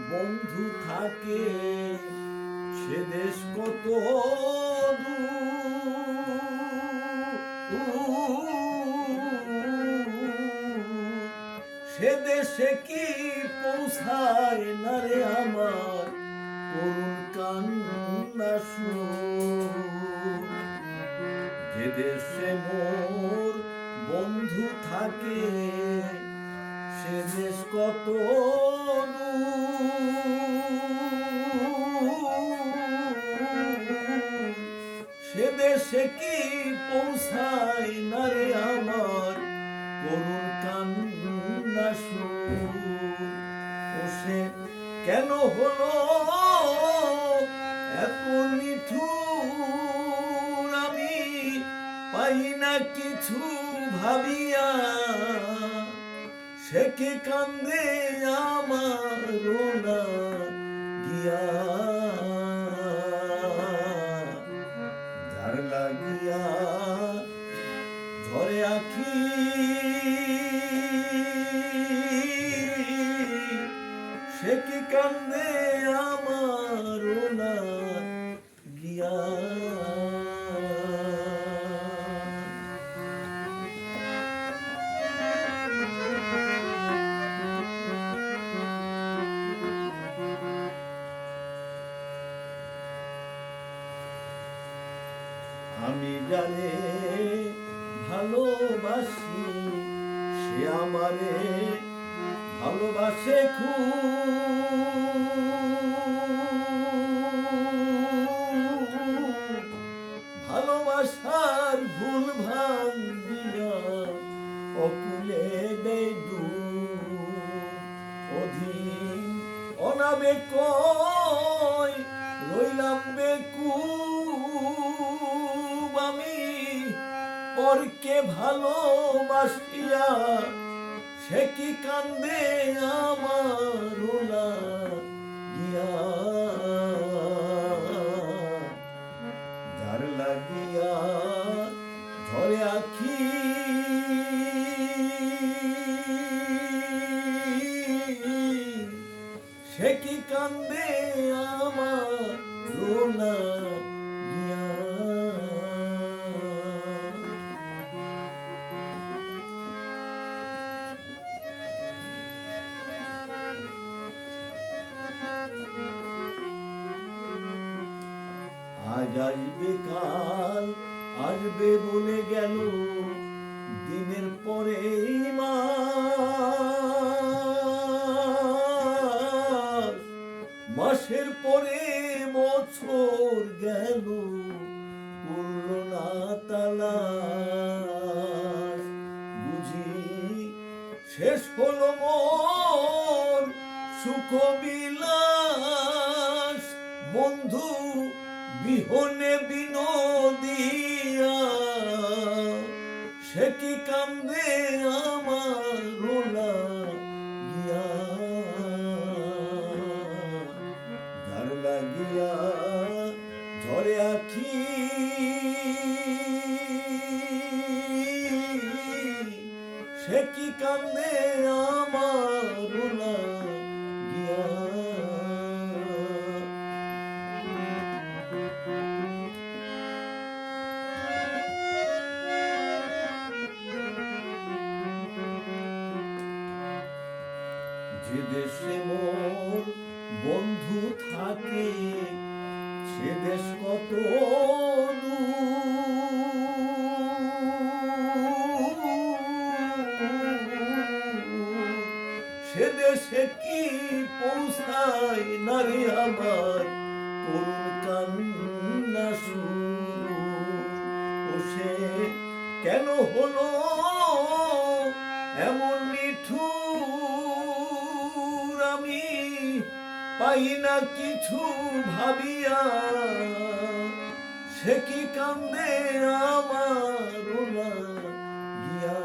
বন্ধু থাকে সে দেশ কত সে দেশে কি পৌঁছায় না রে আমার করুণ কান্না যে দেশে মোর বন্ধু থাকে সে দেশ কত সে দেশে কি পৌঁছায় না রে আমার করুণ কান্না ও সে কেন হলো এত নিঠুর আমি পাই না কিছু ভাবিয়া সে কি কান্দে আমার রোনা গিয়া যার লাগিয়া ঝরে আখি সে কি কান্দে আমার রোনা গিয়া আমি জানে ভালোবাসি সে আমারে ভালোবাসে ভালোবাসার ভুল ভাঙ্গিয়া অকুলে দেয় অধীন অনাবে কই রইলাম বেকুব আমি পরকে ভালোবাসিয়া সে কি কান্দে আমার রোনা গিয়া যার লাগিয়া ঝরে আখি সে কি কান্দে আমার রোনা গিয়া আজ আসবে কাল আসবে বলে গেল দিনের পরে মাসের পরে বছর গেল করল না তালাশ বুঝি শেষ হলো মোর সুখ বিলাস বন্ধু বিহনে বিনোদিয়া সে কি কান্দে আমার রোনা গিয়া যার লাগিয়া ঝরে আখি সে কি কান্দে আমার রোনা গিয়া যে দেশে মোর বন্ধু থাকে সে দেশ কত সে দেশে কি পৌঁছায় না রে আমার করুণ কান্না ও সে কেন হলো এমন নিঠুর আমি পাই না কিছু ভাবিয়া সে কি কান্দে আমার রোনা গিয়া